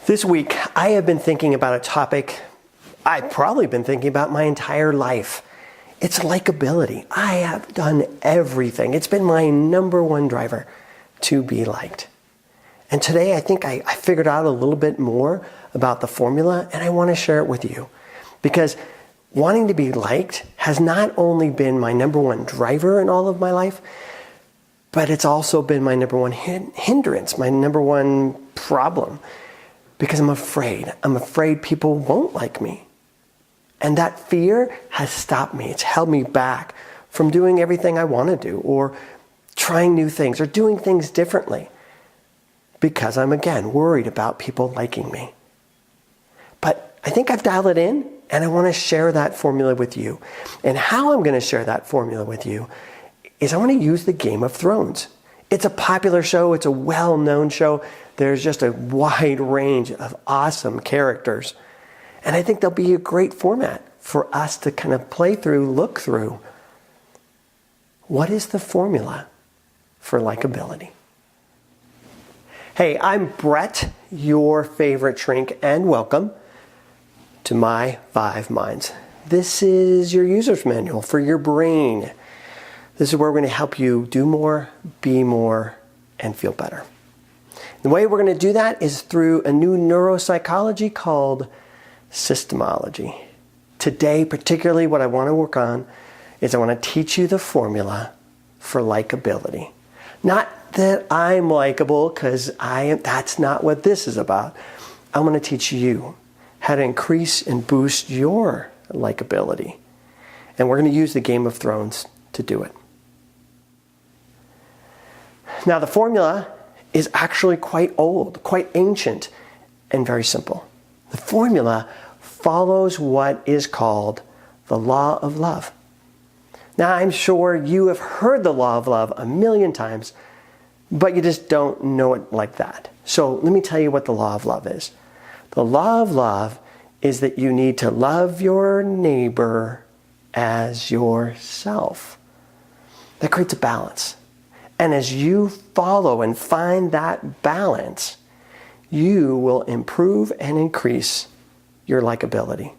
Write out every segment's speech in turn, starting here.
This week, I have been thinking about a topic I've probably been thinking about my entire life. It's likability. I have done everything. It's been my number one driver to be liked. And today, I think I figured out a little bit more about the formula, and I want to share it with you. Because wanting to be liked has not only been my number one driver in all of my life, but it's also been my number one hindrance, my number one problem. Because I'm afraid people won't like me. And that fear has stopped me. It's held me back from doing everything I want to do, or trying new things, or doing things differently. Because I'm, again, worried about people liking me. But I think I've dialed it in, and I want to share that formula with you. And how I'm going to share that formula with you is I want to use the Game of Thrones. It's a popular show. It's a well-known show. There's just a wide range of awesome characters. And I think there'll be a great format for us to kind of play through, look through. What is the formula for likability? Hey, I'm Brett, your favorite shrink, and welcome to my 5 minds. This is your user's manual for your brain. This is where we're going to help you do more, be more, and feel better. The way we're going to do that is through a new neuropsychology called systemology. Today, particularly, what I want to work on is I want to teach you the formula for likability. Not that I'm likable, because that's not what this is about. I'm going to teach you how to increase and boost your likability. And we're going to use the Game of Thrones to do it. Now, the formula is actually quite old, quite ancient, and very simple. The formula follows what is called the law of love. Now, I'm sure you have heard the law of love a million times, but you just don't know it like that. So let me tell you what the law of love is. The law of love is that you need to love your neighbor as yourself. That creates a balance. And as you follow and find that balance, you will improve and increase your likability.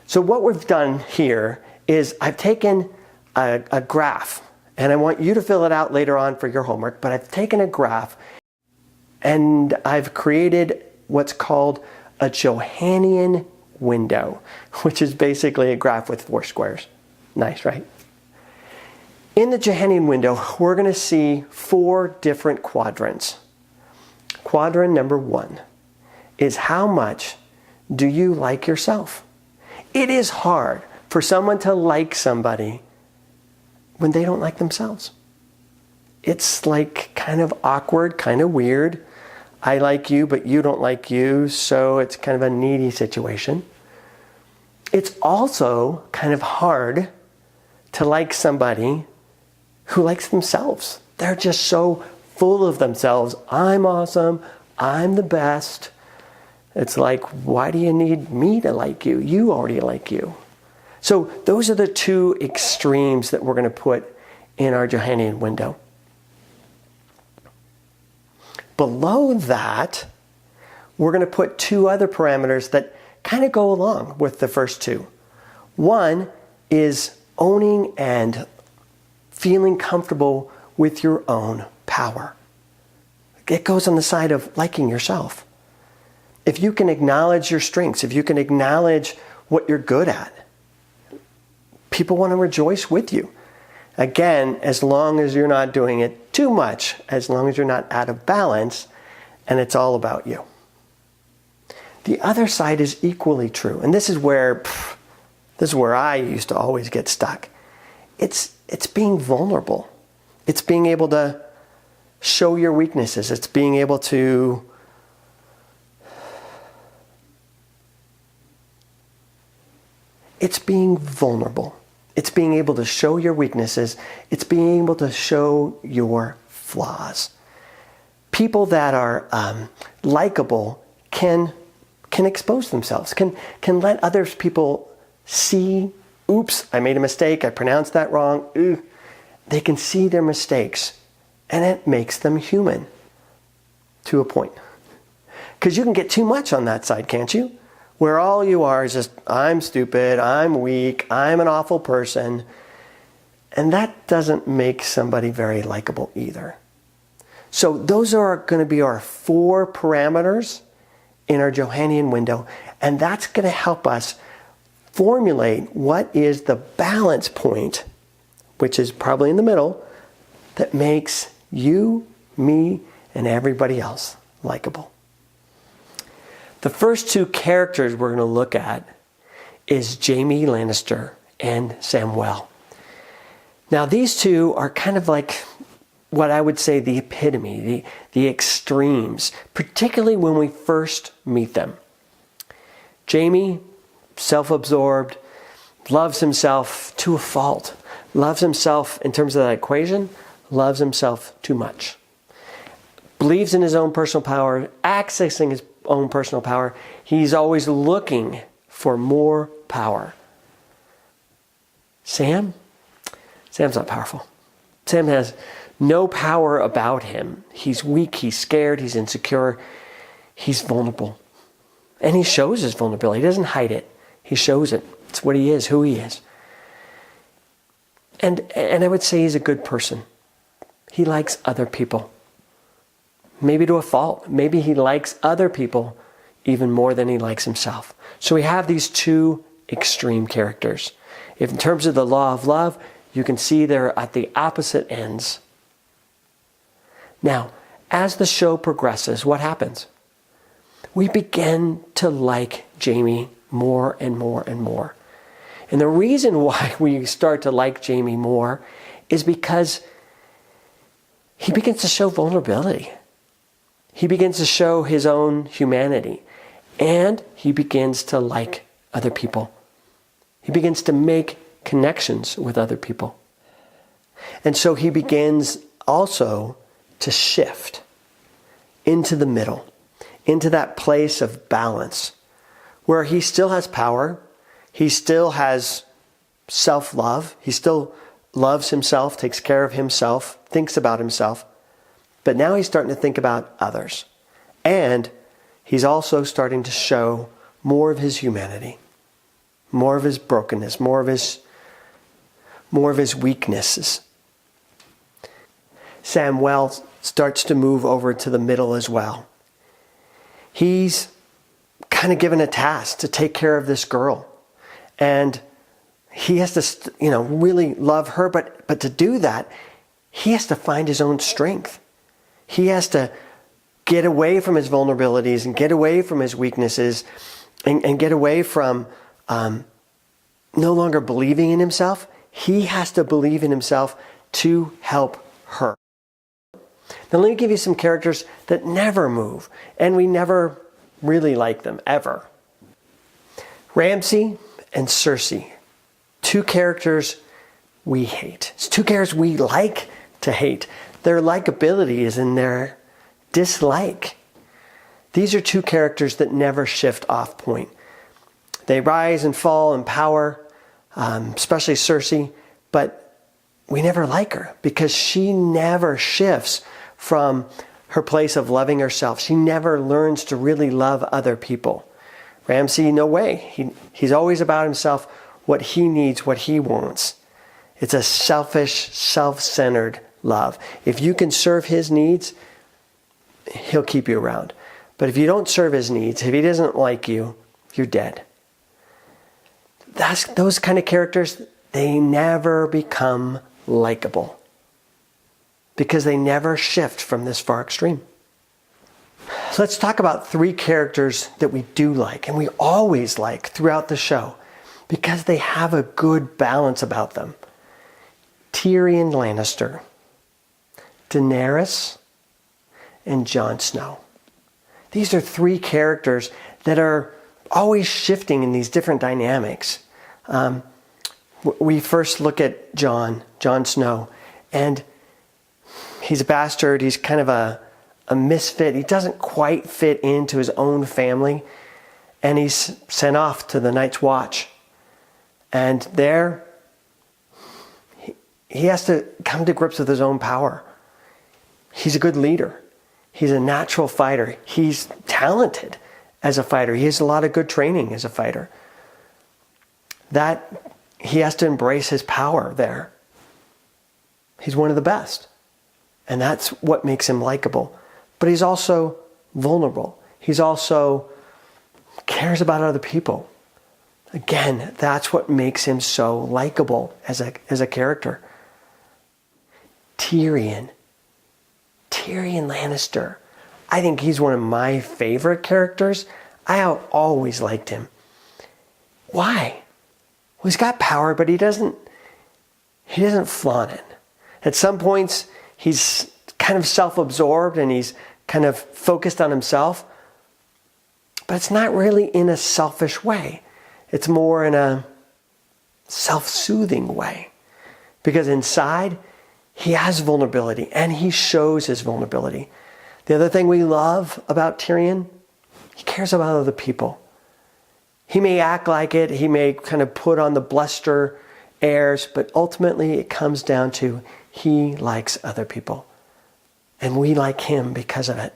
So what we've done here is I've taken a graph, and I want you to fill it out later on for your homework, but I've taken a graph and I've created what's called a Johannian window, which is basically a graph with 4 squares. Nice, right? In the Johannian window, we're going to see 4 different quadrants. Quadrant number 1 is how much do you like yourself? It is hard for someone to like somebody when they don't like themselves. It's like kind of awkward, kind of weird. I like you, but you don't like you, so it's kind of a needy situation. It's also kind of hard to like somebody who likes themselves. They're just so full of themselves. I'm awesome. I'm the best. It's like, why do you need me to like you? You already like you. So those are the 2 extremes that we're going to put in our Johannian window. Below that, we're going to put 2 other parameters that kind of go along with the first 2. One is owning and feeling comfortable with your own power. It goes on the side of liking yourself. If you can acknowledge your strengths, if you can acknowledge what you're good at, people want to rejoice with you. Again, as long as you're not doing it too much, as long as you're not out of balance, and it's all about you. The other side is equally true, and this is where I used to always get stuck. It's being vulnerable. It's being able to show your weaknesses. It's being able to It's being vulnerable. It's being able to show your weaknesses. It's being able to show your flaws. People that are likable can expose themselves, can let other people see, oops, I made a mistake, I pronounced that wrong. They can see their mistakes, and it makes them human. to a point. Because you can get too much on that side, can't you? Where all you are is just, I'm stupid, I'm weak, I'm an awful person. And that doesn't make somebody very likable either. So those are going to be our 4 parameters in our Johannian window. And that's going to help us formulate what is the balance point, which is probably in the middle, that makes you, me, and everybody else likable. The first 2 characters we're going to look at is Jaime Lannister and Samwell. Now these 2 are kind of like what I would say the epitome, the extremes, particularly when we first meet them. Jaime, self-absorbed, loves himself to a fault, loves himself in terms of that equation, loves himself too much. Believes in his own personal power, accessing his own personal power. He's always looking for more power. Sam's not powerful. Sam has no power about him. He's weak, he's scared, he's insecure, he's vulnerable. And he shows his vulnerability. He doesn't hide it. He shows it. It's what he is, who he is. And I would say he's a good person. He likes other people. Maybe to a fault. Maybe he likes other people even more than he likes himself. So we have these 2 extreme characters. If in terms of the law of love, you can see they're at the opposite ends. Now, as the show progresses, what happens? We begin to like Jaime more and more and more. And the reason why we start to like Jaime more is because he begins to show vulnerability. He begins to show his own humanity. And he begins to like other people. He begins to make connections with other people. And so he begins also to shift into the middle, into that place of balance, where he still has power, he still has self-love, he still loves himself, takes care of himself, thinks about himself, but now he's starting to think about others. And he's also starting to show more of his humanity, more of his brokenness, more of his weaknesses. Samwell starts to move over to the middle as well. He's kind of given a task to take care of this girl. And he has to, really love her. But to do that, he has to find his own strength. He has to get away from his vulnerabilities and get away from his weaknesses and get away from no longer believing in himself. He has to believe in himself to help her. Now let me give you some characters that never move, and we never really like them, ever. Ramsay and Cersei. 2 characters we hate. It's 2 characters we like to hate. Their likability is in their dislike. These are 2 characters that never shift off point. They rise and fall in power, especially Cersei, but we never like her because she never shifts from her place of loving herself. She never learns to really love other people. Ramsay, no way. He's always about himself, what he needs, what he wants. It's a selfish, self-centered love. If you can serve his needs, he'll keep you around. But if you don't serve his needs, if he doesn't like you, you're dead. Those kind of characters, they never become likable because they never shift from this far extreme. So let's talk about 3 characters that we do like and we always like throughout the show because they have a good balance about them. Tyrion Lannister, Daenerys, and Jon Snow. These are 3 characters that are always shifting in these different dynamics. We first look at Jon Snow, and he's a bastard. He's kind of a misfit. He doesn't quite fit into his own family, and he's sent off to the Night's Watch. And there, he has to come to grips with his own power. He's a good leader. He's a natural fighter. He's talented as a fighter. He has a lot of good training as a fighter. That he has to embrace his power there. He's one of the best. And that's what makes him likable. But he's also vulnerable. He's also cares about other people. Again, that's what makes him so likable as a character. Tyrion Lannister. I think he's one of my favorite characters. I have always liked him. Why? Well, he's got power, but he doesn't flaunt it. At some points, he's kind of self-absorbed and he's kind of focused on himself. But it's not really in a selfish way. It's more in a self-soothing way. Because inside, he has vulnerability and he shows his vulnerability. The other thing we love about Tyrion, he cares about other people. He may act like it, he may kind of put on the bluster airs, but ultimately it comes down to he likes other people. And we like him because of it.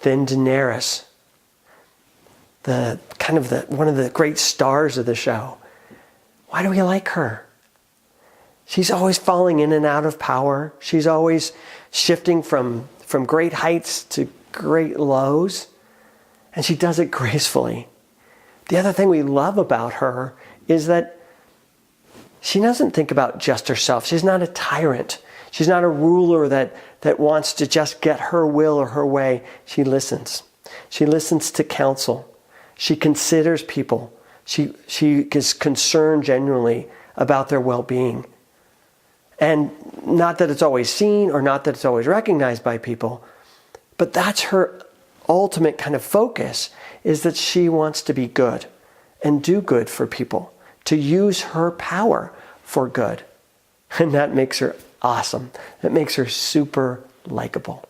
Then Daenerys, one of the great stars of the show. Why do we like her? She's always falling in and out of power. She's always shifting from great heights to great lows. And she does it gracefully. The other thing we love about her is that she doesn't think about just herself. She's not a tyrant. She's not a ruler that wants to just get her will or her way. She listens. She listens to counsel. She considers people. She is concerned genuinely about their well-being. And not that it's always seen or not that it's always recognized by people, but that's her ultimate kind of focus, is that she wants to be good and do good for people, to use her power for good. And that makes her awesome. That makes her super likable.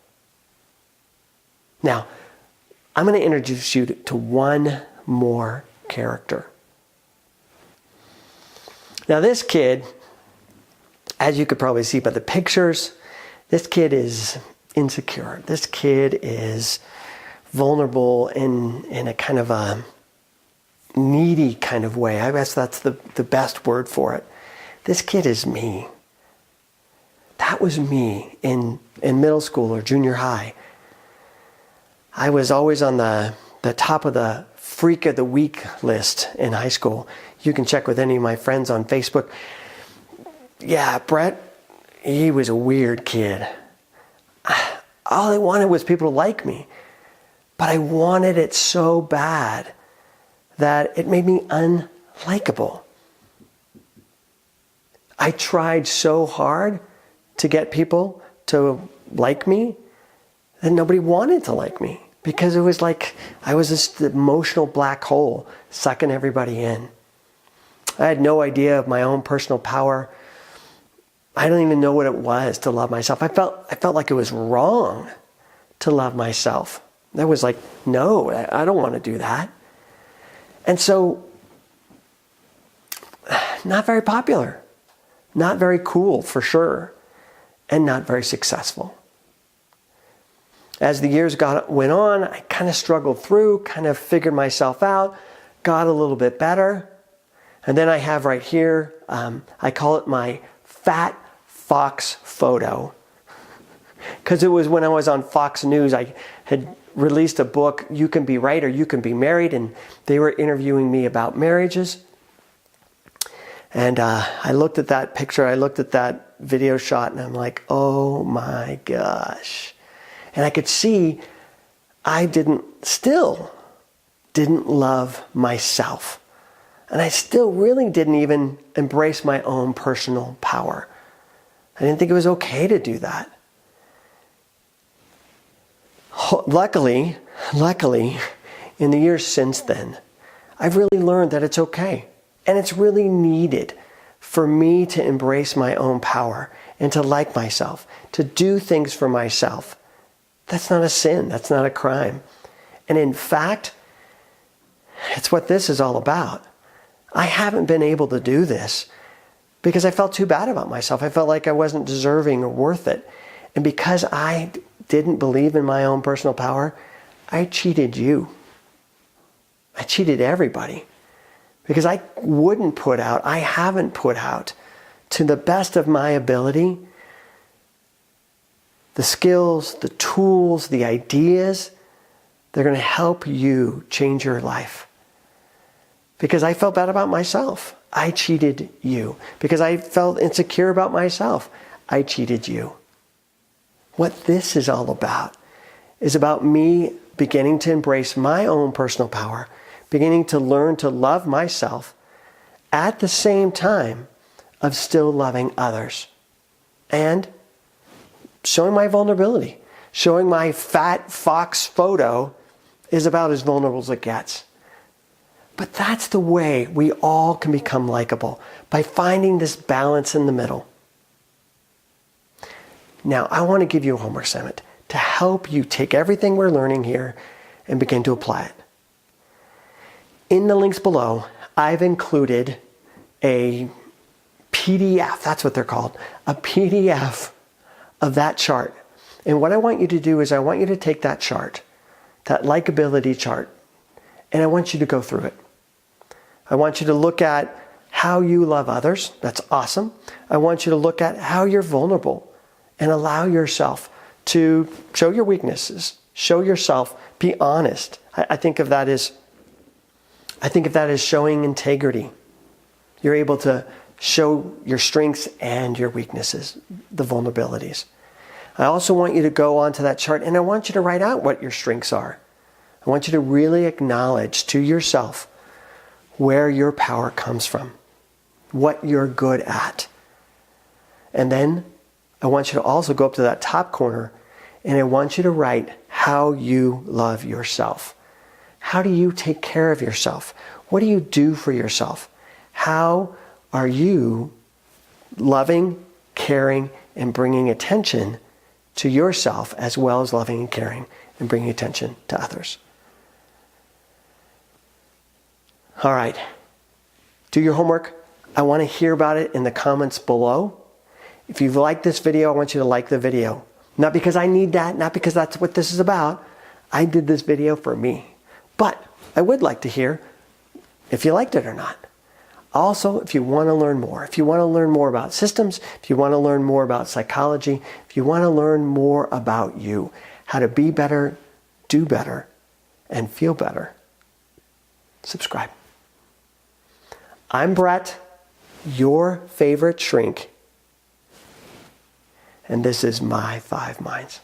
Now, I'm going to introduce you to one more character. Now, this kid, as you could probably see by the pictures, this kid is insecure. This kid is vulnerable in a kind of a needy kind of way. I guess that's the best word for it. This kid is me. That was me in middle school or junior high. I was always on the top of the Freak of the Week list in high school. You can check with any of my friends on Facebook. Yeah, Brett, he was a weird kid. All I wanted was people to like me. But I wanted it so bad that it made me unlikable. I tried so hard to get people to like me that nobody wanted to like me, because it was like I was this emotional black hole sucking everybody in. I had no idea of my own personal power. I don't even know what it was to love myself. I felt like it was wrong to love myself. I was like, no, I don't want to do that. And so, not very popular, not very cool for sure, and not very successful. As the years went on, I kind of struggled through, kind of figured myself out, got a little bit better. And then I have right here, I call it my fat fox photo. Because it was when I was on Fox News, I had released a book, You Can Be Right or You Can Be Married, and they were interviewing me about marriages. And I looked at that picture, I looked at that video shot, and I'm like, oh my gosh. And I could see I still didn't love myself. And I still really didn't even embrace my own personal power. I didn't think it was okay to do that. Luckily, in the years since then, I've really learned that it's okay. And it's really needed for me to embrace my own power and to like myself, to do things for myself. That's not a sin. That's not a crime. And in fact, it's what this is all about. I haven't been able to do this because I felt too bad about myself. I felt like I wasn't deserving or worth it. And because I didn't believe in my own personal power, I cheated you. I cheated everybody. Because I haven't put out to the best of my ability the skills, the tools, the ideas that are going to help you change your life. Because I felt bad about myself, I cheated you. Because I felt insecure about myself, I cheated you. What this is all about is about me beginning to embrace my own personal power, beginning to learn to love myself at the same time of still loving others. And showing my vulnerability. Showing my fat fox photo is about as vulnerable as it gets. But that's the way we all can become likable, by finding this balance in the middle. Now, I want to give you a homework assignment to help you take everything we're learning here and begin to apply it. In the links below, I've included a PDF, that's what they're called, a PDF of that chart. And what I want you to do is I want you to take that chart, that likability chart, and I want you to go through it. I want you to look at how you love others. That's awesome. I want you to look at how you're vulnerable and allow yourself to show your weaknesses, show yourself, be honest. I think of that as showing integrity. You're able to show your strengths and your weaknesses, the vulnerabilities. I also want you to go onto that chart and I want you to write out what your strengths are. I want you to really acknowledge to yourself where your power comes from, what you're good at. And then I want you to also go up to that top corner and I want you to write how you love yourself. How do you take care of yourself? What do you do for yourself? How are you loving, caring, and bringing attention to yourself as well as loving and caring and bringing attention to others? All right. Do your homework. I want to hear about it in the comments below. If you've liked this video, I want you to like the video. Not because I need that, not because that's what this is about. I did this video for me. But I would like to hear if you liked it or not. Also, if you want to learn more, if you want to learn more about systems, if you want to learn more about psychology, if you want to learn more about you, how to be better, do better, and feel better, subscribe. I'm Brett, your favorite shrink, and this is my 5 minds.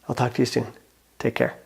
I'll talk to you soon. Take care.